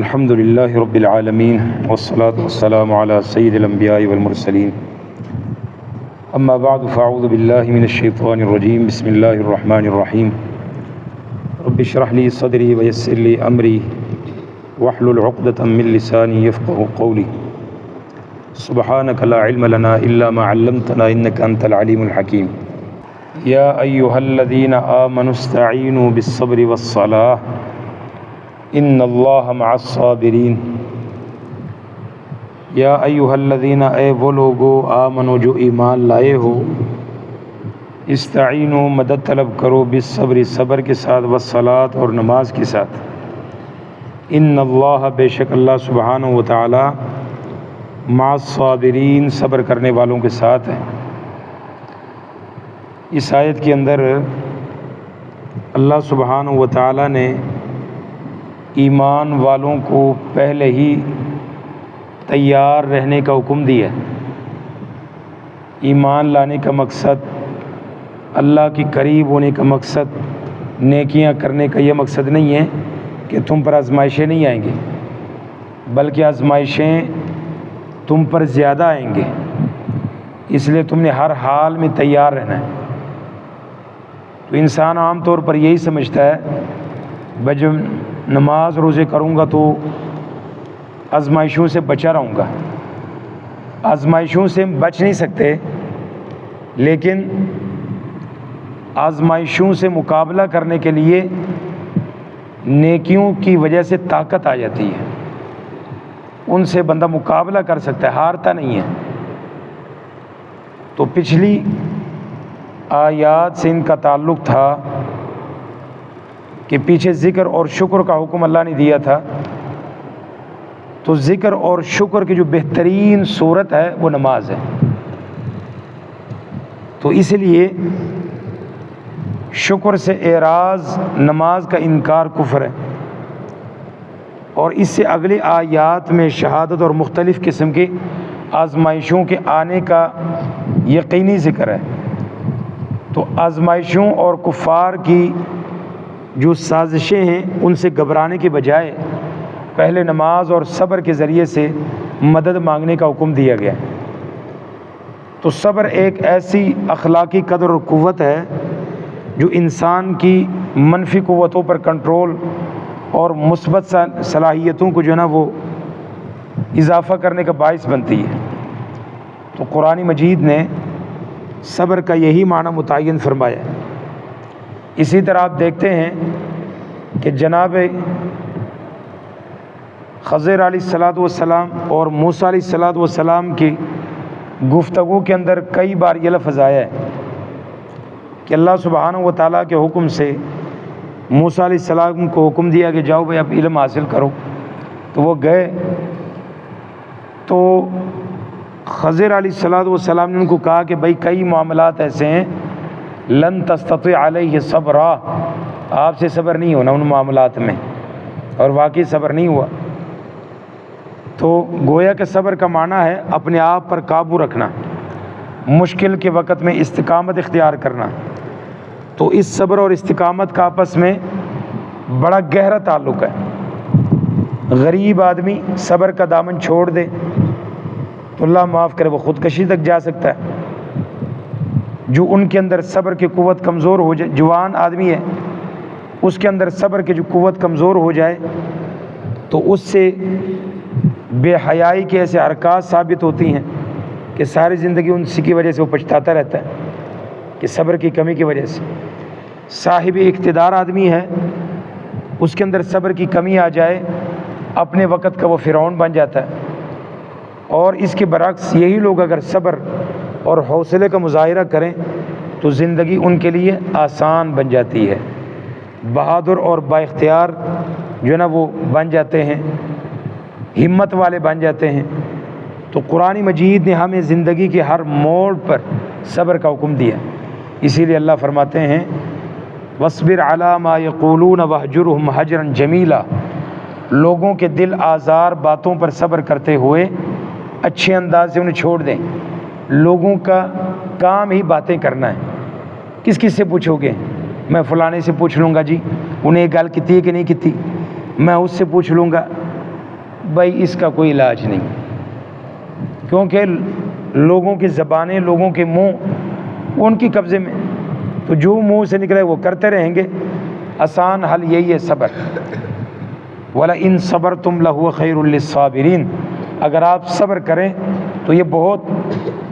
الحمد للہ رب العالمین والصلاة والسلام علی سید الانبیاء والمرسلین اما بعد فاعوذ باللہ من الشیطان الرجیم بسم اللہ الرحمن الرحیم رب اشرح لی صدری ویسر لی امری واحلل عقدۃ من لسانی یفقهوا قولی سبحانک لا علم لنا الا ما علمتنا انک انت العلیم الحکیم یا ایہا الذین آمنوا استعینوا بالصبر والصلاۃ ان اللہ مع الصابرین۔ یا ایہا الذین، اے وہ لوگو، آمنو جو ایمان لائے ہو، استعینوا مدد طلب کرو، بالصبر صبر کے ساتھ، والصلاۃ اور نماز کے ساتھ۔ ان اللہ بے شک اللہ سبحانہ و تعالی، مع الصابرین صبر کرنے والوں کے ساتھ ہے۔ اس آیت کے اندر اللہ سبحانہ و تعالی نے ایمان والوں کو پہلے ہی تیار رہنے کا حکم دیا ہے۔ ایمان لانے کا مقصد، اللہ کے قریب ہونے کا مقصد، نیکیاں کرنے کا یہ مقصد نہیں ہے کہ تم پر آزمائشیں نہیں آئیں گے، بلکہ آزمائشیں تم پر زیادہ آئیں گے، اس لیے تم نے ہر حال میں تیار رہنا ہے۔ تو انسان عام طور پر یہی سمجھتا ہے جب نماز روزے کروں گا تو آزمائشوں سے بچا رہوں گا۔ آزمائشوں سے بچ نہیں سکتے، لیکن آزمائشوں سے مقابلہ کرنے کے لیے نیکیوں کی وجہ سے طاقت آ جاتی ہے، ان سے بندہ مقابلہ کر سکتا ہے، ہارتا نہیں ہے۔ تو پچھلی آیات سے ان کا تعلق تھا کہ پیچھے ذکر اور شکر کا حکم اللہ نے دیا تھا، تو ذکر اور شکر کی جو بہترین صورت ہے وہ نماز ہے۔ تو اس لیے شکر سے اعراض، نماز کا انکار کفر ہے، اور اس سے اگلی آیات میں شہادت اور مختلف قسم کی آزمائشوں کے آنے کا یقینی ذکر ہے۔ تو آزمائشوں اور کفار کی جو سازشیں ہیں ان سے گھبرانے کے بجائے پہلے نماز اور صبر کے ذریعے سے مدد مانگنے کا حکم دیا گیا۔ تو صبر ایک ایسی اخلاقی قدر اور قوت ہے جو انسان کی منفی قوتوں پر کنٹرول اور مثبت صلاحیتوں کو جو ہے نا وہ اضافہ کرنے کا باعث بنتی ہے۔ تو قرآن مجید نے صبر کا یہی معنی متعین فرمایا ہے۔ اسی طرح آپ دیکھتے ہیں کہ جناب خضر علیہ السلام اور موسیٰ علیہ السلام کی گفتگو کے اندر کئی بار یہ لفظ آیا ہے کہ اللہ سبحانہ و تعالیٰ کے حکم سے موسیٰ علیہ السلام کو حکم دیا کہ جاؤ بھائی اب علم حاصل کرو، تو وہ گئے۔ تو خضر علیہ السلام نے ان کو کہا کہ بھائی کئی معاملات ایسے ہیں لن تستطیع علیہ صبرا، آپ سے صبر نہیں ہونا ان معاملات میں، اور واقعی صبر نہیں ہوا۔ تو گویا کہ صبر کا معنی ہے اپنے آپ پر قابو رکھنا، مشکل کے وقت میں استقامت اختیار کرنا۔ تو اس صبر اور استقامت کا آپس میں بڑا گہرا تعلق ہے۔ غریب آدمی صبر کا دامن چھوڑ دے تو اللہ معاف کرے وہ خودکشی تک جا سکتا ہے۔ جو ان کے اندر صبر کی قوت کمزور ہو جائے، جوان آدمی ہے، اس کے اندر صبر کی جو قوت کمزور ہو جائے تو اس سے بے حیائی کے ایسے حرکات ثابت ہوتی ہیں کہ ساری زندگی ان کی وجہ سے وہ پچھتاتا رہتا ہے کہ صبر کی کمی کی وجہ سے۔ صاحب اقتدار آدمی ہے، اس کے اندر صبر کی کمی آ جائے، اپنے وقت کا وہ فرعون بن جاتا ہے۔ اور اس کے برعکس یہی لوگ اگر صبر اور حوصلے کا مظاہرہ کریں تو زندگی ان کے لیے آسان بن جاتی ہے، بہادر اور با اختیار جو ہے نا وہ بن جاتے ہیں، ہمت والے بن جاتے ہیں۔ تو قرآن مجید نے ہمیں زندگی کے ہر موڑ پر صبر کا حکم دیا، اسی لیے اللہ فرماتے ہیں وَاصْبِرْ عَلَىٰ مَا يَقُولُونَ وَاهْجُرْهُمْ هَجْرًا جَمِيلًا، لوگوں کے دل آزار باتوں پر صبر کرتے ہوئے اچھے انداز سے انہیں چھوڑ دیں۔ لوگوں کا کام ہی باتیں کرنا ہے، کس کس سے پوچھو گے؟ میں فلانے سے پوچھ لوں گا جی انہیں یہ گل کیتی ہے کہ نہیں کیتی، میں اس سے پوچھ لوں گا، بھائی اس کا کوئی علاج نہیں، کیونکہ لوگوں کی زبانیں، لوگوں کے منہ ان کی قبضے میں، تو جو منہ سے نکلے وہ کرتے رہیں گے۔ آسان حل یہی ہے صبر۔ وَلَئِن صَبَرْتُمْ لَهُوَ خَيْرٌ لِّلصَّابِرِينَ، اگر آپ صبر کریں تو یہ بہت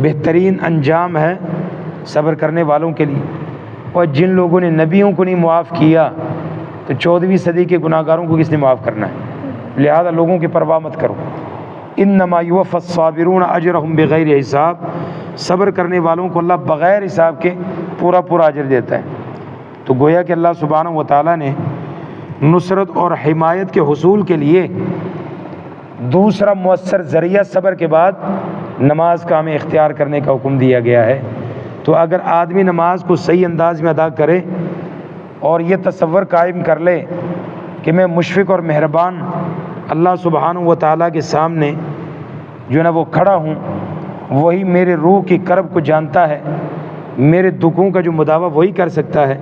بہترین انجام ہے صبر کرنے والوں کے لیے۔ اور جن لوگوں نے نبیوں کو نہیں معاف کیا تو 14ویں صدی کے گناہ گاروں کو کس نے معاف کرنا ہے؟ لہذا لوگوں کی پرواہ مت کرو۔ انما یوفی الصابرون اجرہم بغیر حساب، صبر کرنے والوں کو اللہ بغیر حساب کے پورا اجر دیتا ہے۔ تو گویا کہ اللہ سبحانہ و تعالیٰ نے نصرت اور حمایت کے حصول کے لیے دوسرا مؤثر ذریعہ صبر کے بعد نماز کا ہمیں اختیار کرنے کا حکم دیا گیا ہے۔ تو اگر آدمی نماز کو صحیح انداز میں ادا کرے اور یہ تصور قائم کر لے کہ میں مشفق اور مہربان اللہ سبحانہ و تعالیٰ کے سامنے جو ہے نا وہ کھڑا ہوں، وہی میرے روح کی کرب کو جانتا ہے، میرے دکھوں کا جو مداوع وہی کر سکتا ہے،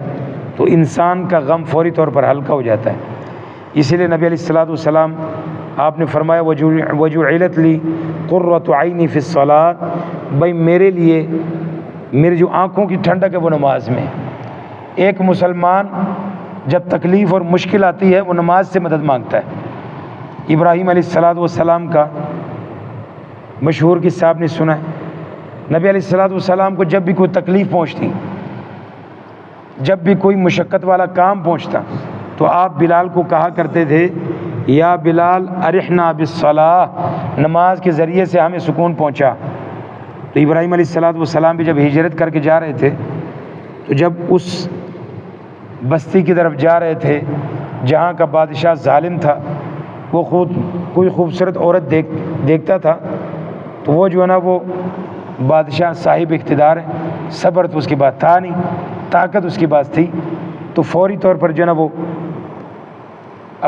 تو انسان کا غم فوری طور پر ہلکا ہو جاتا ہے۔ اسی لیے نبی علیہ الصلوۃ والسلام آپ نے فرمایا وجعلت لی قرۃ عینی فی الصلاۃ، بھائی میرے لیے میری جو آنکھوں کی ٹھنڈک ہے وہ نماز میں۔ ایک مسلمان جب تکلیف اور مشکل آتی ہے وہ نماز سے مدد مانگتا ہے۔ ابراہیم علیہ الصلوۃ والسلام کا مشہور قصہ آپ نے سنا ہے۔ نبی علیہ الصلوۃ والسلام کو جب بھی کوئی تکلیف پہنچتی، جب بھی کوئی مشقت والا کام پہنچتا، تو آپ بلال کو کہا کرتے تھے یا بلال ارحنا بالصلاۃ، نماز کے ذریعے سے ہمیں سکون پہنچا۔ تو ابراہیم علیہ الصلوۃ والسلام بھی جب ہجرت کر کے جا رہے تھے، تو جب اس بستی کی طرف جا رہے تھے جہاں کا بادشاہ ظالم تھا، وہ خود کوئی خوبصورت عورت دیکھتا تھا تو وہ جو ہے نا وہ بادشاہ صاحب اقتدار ہے، صبر تو اس کے پاس تھا نہیں، طاقت اس کے پاس تھی، تو فوری طور پر جو ہے نا وہ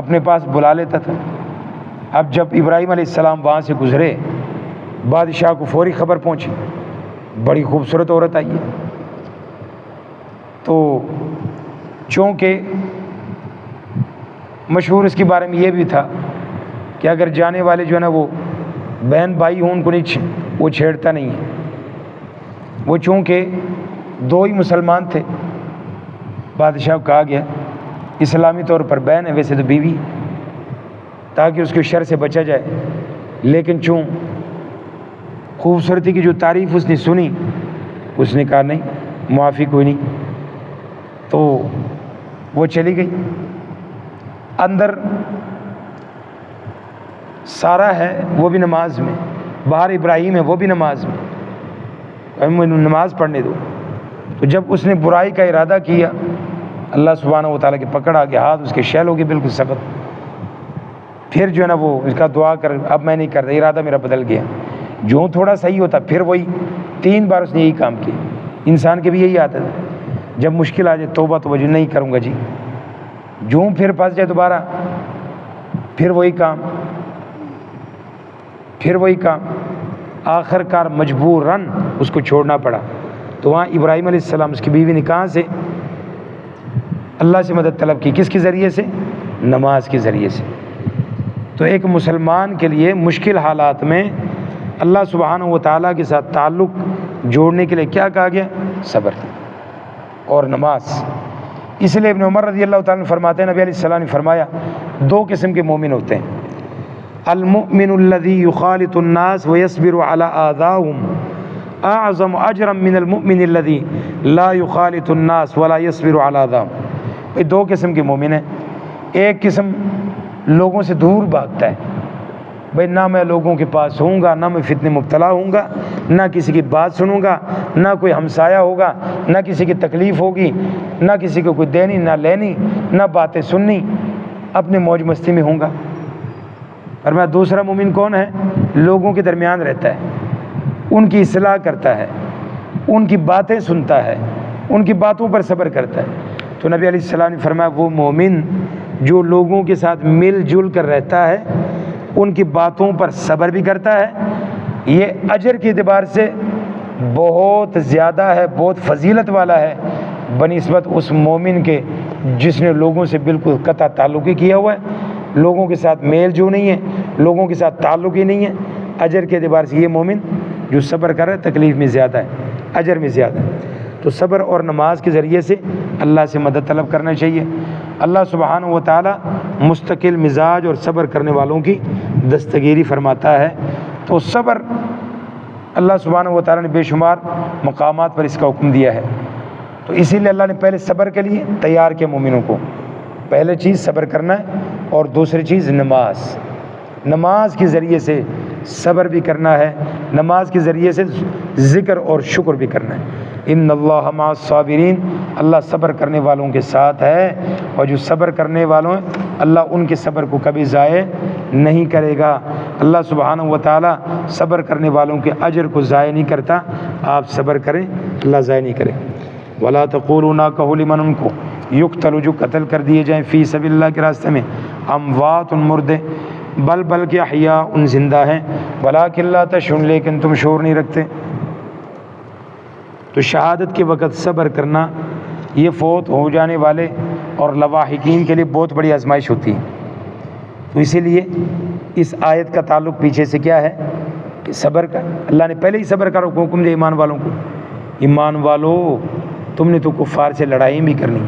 اپنے پاس بلا لیتا تھا۔ اب جب ابراہیم علیہ السلام وہاں سے گزرے، بادشاہ کو فوری خبر پہنچی بڑی خوبصورت عورت آئی ہے۔ تو چونکہ مشہور اس کے بارے میں یہ بھی تھا کہ اگر جانے والے جو ہے نا وہ بہن بھائی ہوں ان کو نہیں وہ چھیڑتا نہیں ہے۔ وہ چونکہ دو ہی مسلمان تھے، بادشاہ کو کہا گیا اسلامی طور پر بہن ہے، ویسے تو بیوی، تاکہ اس کے شر سے بچا جائے، لیکن چوں خوبصورتی کی جو تعریف اس نے سنی، اس نے کہا نہیں معافی کوئی نہیں، تو وہ چلی گئی۔ اندر سارا ہے وہ بھی نماز میں، باہر ابراہیم ہے وہ بھی نماز میں، نماز پڑھنے دو۔ تو جب اس نے برائی کا ارادہ کیا، اللہ سبحانہ و تعالیٰ کی پکڑ آ گیا، ہاتھ اس کے شیل ہو گئے بالکل سخت۔ پھر جو ہے نا وہ اس کا دعا کر اب میں نہیں کرتا، ارادہ میرا بدل گیا۔ جو تھوڑا صحیح ہوتا پھر وہی 3 بار اس نے یہی کام کیا۔ انسان کے بھی یہی عادت ہے، جب مشکل آ جائے توبہ تو وجہ نہیں کروں گا جی، جو پھر پھنس جائے دوبارہ پھر وہی کام، آخر کار مجبوراً اس کو چھوڑنا پڑا۔ تو وہاں ابراہیم علیہ السلام اس کی بیوی نے کہاں سے اللہ سے مدد طلب کی؟ کس کے ذریعے سے؟ نماز کے ذریعے سے۔ تو ایک مسلمان کے لیے مشکل حالات میں اللہ سبحانہ و تعالیٰ کے ساتھ تعلق جوڑنے کے لیے کیا کہا گیا؟ صبر اور نماز۔ اس لیے ابن عمر رضی اللہ تعالیٰ عنہ فرماتے ہیں، نبی علیہ السلام نے فرمایا 2 قسم کے مومن ہوتے ہیں، المؤمن الذي يخالط الناس ويصبر على آذاهم اعظم اجرا من المؤمن الذي لا يخالط الناس ولا يصبر على آذاهم۔ یہ 2 قسم کے مومن ہیں۔ ایک قسم لوگوں سے دور بھاگتا ہے، بھائی نہ میں لوگوں کے پاس ہوں گا، نہ میں فتنے مبتلا ہوں گا، نہ کسی کی بات سنوں گا، نہ کوئی ہمسایہ ہوگا، نہ کسی کی تکلیف ہوگی، نہ کسی کو کوئی دینی نہ لینی، نہ باتیں سننی، اپنے موج مستی میں ہوں گا۔ اور میں دوسرا مومن کون ہے؟ لوگوں کے درمیان رہتا ہے، ان کی اصلاح کرتا ہے، ان کی باتیں سنتا ہے، ان کی باتوں پر صبر کرتا ہے۔ تو نبی علیہ السلام نے فرمایا وہ مومن جو لوگوں کے ساتھ مل جل کر رہتا ہے، ان کی باتوں پر صبر بھی کرتا ہے، یہ اجر کے اعتبار سے بہت زیادہ ہے، بہت فضیلت والا ہے بنسبت اس مومن کے جس نے لوگوں سے بالکل قطع تعلق ہی کیا ہوا ہے، لوگوں کے ساتھ میل جو نہیں ہے، لوگوں کے ساتھ تعلق ہی نہیں ہے، اجر کے اعتبار سے یہ مومن جو صبر کر رہا ہے تکلیف میں زیادہ ہے، اجر میں زیادہ ہے۔ تو صبر اور نماز کے ذریعے سے اللہ سے مدد طلب کرنا چاہیے۔ اللہ سبحانہ و تعالی مستقل مزاج اور صبر کرنے والوں کی دستگیری فرماتا ہے۔ تو صبر اللہ سبحانہ و تعالی نے بے شمار مقامات پر اس کا حکم دیا ہے، تو اسی لیے اللہ نے پہلے صبر کے لیے تیار کیا مومنوں کو۔ پہلے چیز صبر کرنا ہے، اور دوسری چیز نماز، نماز کے ذریعے سے صبر بھی کرنا ہے، نماز کے ذریعے سے ذکر اور شکر بھی کرنا ہے۔ ان اللہ مع الصابرین، اللہ صبر کرنے والوں کے ساتھ ہے، اور جو صبر کرنے والوں ہیں اللہ ان کے صبر کو کبھی ضائع نہیں کرے گا۔ اللہ سبحانہ و تعالی صبر کرنے والوں کے اجر کو ضائع نہیں کرتا، آپ صبر کریں اللہ ضائع نہیں کرے۔ ولا تقولوا، نہ کہو لمن ان کو یقتل جو قتل کر دیے جائیں فی سبیل اللہ کے راستے میں، اموات مردے، بلکہ احیاء ان زندہ ہیں، ولکن لا تشعرون لیکن تم شعور نہیں رکھتے۔ تو شہادت کے وقت صبر کرنا یہ فوت ہو جانے والے اور لواحقین کے لیے بہت بڑی آزمائش ہوتی ہے۔ تو اسی لیے اس آیت کا تعلق پیچھے سے کیا ہے کہ صبر کا، اللہ نے پہلے ہی صبر کا حکم دیا ایمان والوں کو، ایمان والو تم نے تو کفار سے لڑائی بھی کرنی،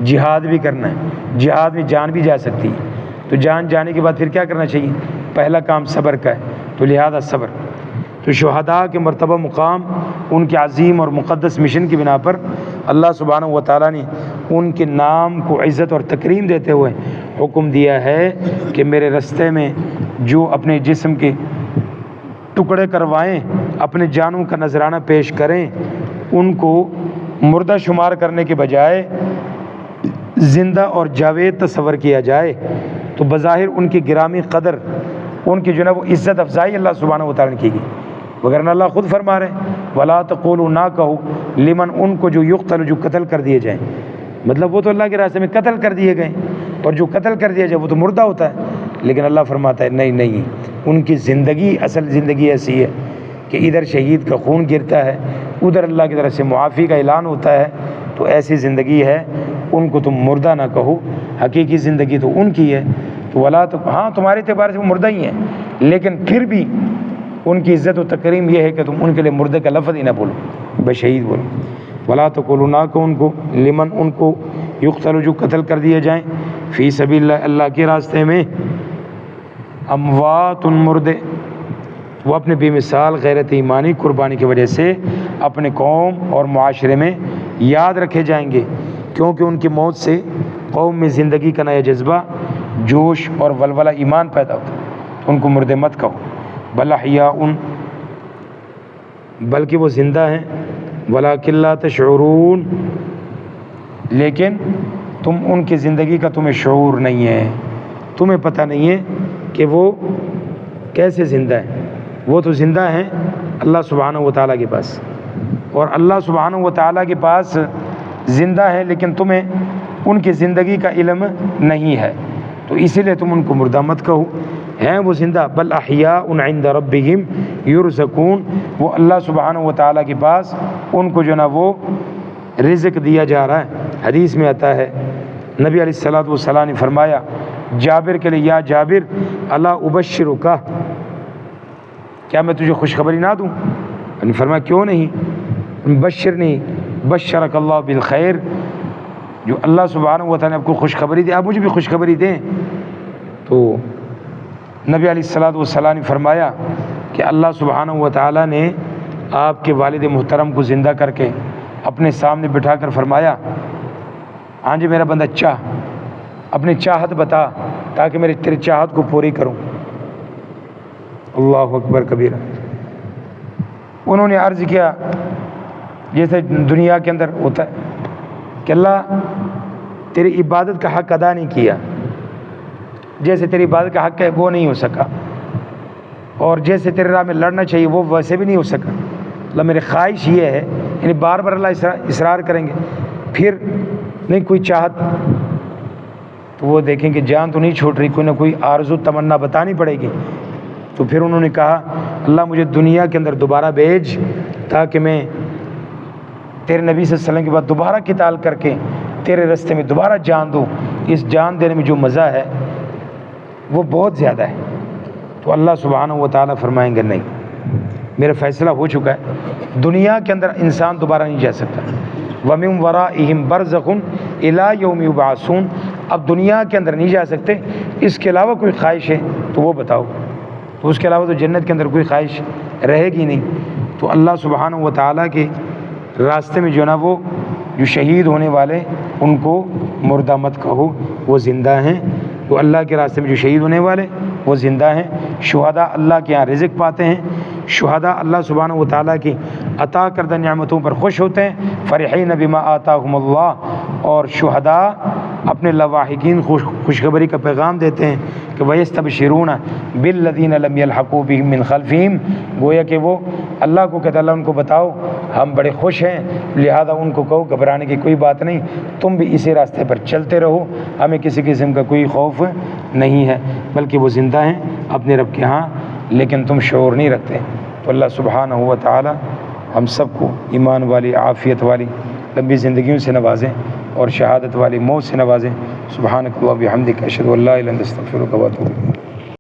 جہاد بھی کرنا ہے، جہاد میں جان بھی جا سکتی ہے، تو جان جانے کے بعد پھر کیا کرنا چاہیے؟ پہلا کام صبر کا ہے، تو لہذا صبر۔ تو شہداء کے مرتبہ مقام، ان کے عظیم اور مقدس مشن کی بنا پر اللہ سبحانہ و تعالیٰ نے ان کے نام کو عزت اور تکریم دیتے ہوئے حکم دیا ہے کہ میرے رستے میں جو اپنے جسم کے ٹکڑے کروائیں، اپنے جانوں کا نذرانہ پیش کریں، ان کو مردہ شمار کرنے کے بجائے زندہ اور جاوید تصور کیا جائے، تو بظاہر ان کی گرامی قدر، ان کی جو ہے وہ عزت افزائی اللہ سبحانہ و تعالیٰ نے کی گئی، وگرنہ اللہ خود فرما رہے ہیں ولا تقولوا، نہ کہو لمن ان کو جو یقتل جو قتل کر دیے جائیں، مطلب وہ تو اللہ کے راستے میں قتل کر دیے گئے، اور جو قتل کر دیا جائے وہ تو مردہ ہوتا ہے، لیکن اللہ فرماتا ہے نہیں، ان کی زندگی، اصل زندگی ایسی ہے کہ ادھر شہید کا خون گرتا ہے، ادھر اللہ کی طرف سے معافی کا اعلان ہوتا ہے، تو ایسی زندگی ہے، ان کو تم مردہ نہ کہو، حقیقی زندگی تو ان کی ہے۔ تو ولا تو ہاں تمہارے اعتبار سے وہ مردہ ہی ہیں، لیکن پھر بھی ان کی عزت و تکریم یہ ہے کہ تم ان کے لیے مردے کا لفظ ہی نہ بولو، بس شہید بولو۔ ولا تقولوا، نہ کہو ان کو لمن ان کو یقتل جو قتل کر دیے جائیں فی سبیل اللہ، اللہ کے راستے میں، اموات مردے، وہ اپنے بے مثال غیرت ایمانی قربانی کی وجہ سے اپنے قوم اور معاشرے میں یاد رکھے جائیں گے، کیونکہ ان کی موت سے قوم میں زندگی کا نیا جذبہ، جوش اور ولولہ ایمان پیدا ہوتا ہے، ان کو مردے مت کہو، بل احیاء، بلکہ وہ زندہ ہیں، ولکن لا تشعرون، لیکن تم ان کی زندگی کا تمہیں شعور نہیں ہے، تمہیں پتہ نہیں ہے کہ وہ کیسے زندہ ہیں۔ وہ تو زندہ ہیں اللہ سبحانہ و تعالیٰ کے پاس، اور اللہ سبحانہ و تعالیٰ کے پاس زندہ ہیں، لیکن تمہیں ان کی زندگی کا علم نہیں ہے، تو اسی لیے تم ان کو مردہ مت کہو، ہیں وہ زندہ، بل احیاء عند ربہم یرزقون، وہ اللہ سبحانہ و تعالیٰ کے پاس ان کو جو نا وہ رزق دیا جا رہا ہے۔ حدیث میں آتا ہے نبی علیہ الصلوۃ والسلام نے فرمایا جابر کے لیے، یا جابر الا ابشرک، کیا میں تجھے خوشخبری نہ دوں؟ نے فرمایا کیوں نہیں، بشرنی بشرک اللہ بالخیر، جو اللہ سبحانہ و تعالیٰ نے آپ کو خوشخبری دی، آپ مجھے بھی خوشخبری دیں۔ تو نبی علیہ الصلوۃ والسلام نے فرمایا کہ اللہ سبحانہ و تعالیٰ نے آپ کے والد محترم کو زندہ کر کے اپنے سامنے بٹھا کر فرمایا، ہاں جی میرا بندہ چاہ، اپنی چاہت بتا تاکہ میری تیری چاہت کو پوری کروں۔ اللہ اکبر کبیرہ۔ انہوں نے عرض کیا جیسے دنیا کے اندر ہوتا ہے کہ اللہ تیری عبادت کا حق ادا نہیں کیا، جیسے تیری عبادت کا حق ہے وہ نہیں ہو سکا، اور جیسے تیرے راہ میں لڑنا چاہیے وہ ویسے بھی نہیں ہو سکا، اللہ میری خواہش یہ ہے، یعنی بار بار اللہ اصرار کریں گے، پھر نہیں کوئی چاہت، تو وہ دیکھیں کہ جان تو نہیں چھوٹ رہی، کوئی نہ کوئی آرزو تمنا بتانی پڑے گی۔ تو پھر انہوں نے کہا اللہ مجھے دنیا کے اندر دوبارہ بھیج تاکہ میں تیرے نبی صلی اللہ علیہ وسلم کے بعد دوبارہ قتال کر کے تیرے راستے میں دوبارہ جان دوں، اس جان دینے میں جو مزہ ہے وہ بہت زیادہ ہے۔ تو تو اللہ سبحانہ و تعالیٰ فرمائیں گے نہیں، میرا فیصلہ ہو چکا ہے، دنیا کے اندر انسان دوبارہ نہیں جا سکتا۔ وَمِن وَرَائِهِمْ بَرْزَخٌ إِلَىٰ يَوْمِ يُبْعَثُونَ، اب دنیا کے اندر نہیں جا سکتے، اس کے علاوہ کوئی خواہش ہے تو وہ بتاؤ، تو اس کے علاوہ تو جنت کے اندر کوئی خواہش رہے گی نہیں۔ تو اللہ سبحانہ و تعالیٰ کے راستے میں جو ہے نا وہ جو شہید ہونے والے ان کو مردہ مت کہو، وہ زندہ ہیں۔ تو اللہ کے راستے میں جو شہید ہونے والے وہ زندہ ہیں۔ شہداء اللہ کے یہاں رزق پاتے ہیں، شہداء اللہ سبحانہ و تعالیٰ کی عطا کردہ نعمتوں پر خوش ہوتے ہیں۔ فرحین بما آتاہم اللہ، اور شہداء اپنے لواحقین خوشخبری کا پیغام دیتے ہیں کہ وَيَسْتَبْشِرُونَ بِالَّذِينَ لَمْ يَلْحَقُوا بِهِم مِّن خَلْفِهِمْ، گویا کہ وہ اللہ کو کہتا، اللہ ان کو بتاؤ ہم بڑے خوش ہیں، لہذا ان کو کہو گھبرانے کی کوئی بات نہیں، تم بھی اسی راستے پر چلتے رہو، ہمیں کسی قسم کا کوئی خوف نہیں ہے، بلکہ وہ زندہ ہیں اپنے رب کے ہاں، لیکن تم شعور نہیں رکھتے۔ تو اللہ سبحانہ و تعالی ہم سب کو ایمان والی، عافیت والی لمبی زندگیوں سے نوازیں اور شہادت والی موت سے نوازیں۔ سبحانک اللہم و بحمدک، اشہد ان لا الہ الا انت، استغفرک و اتوب الیک۔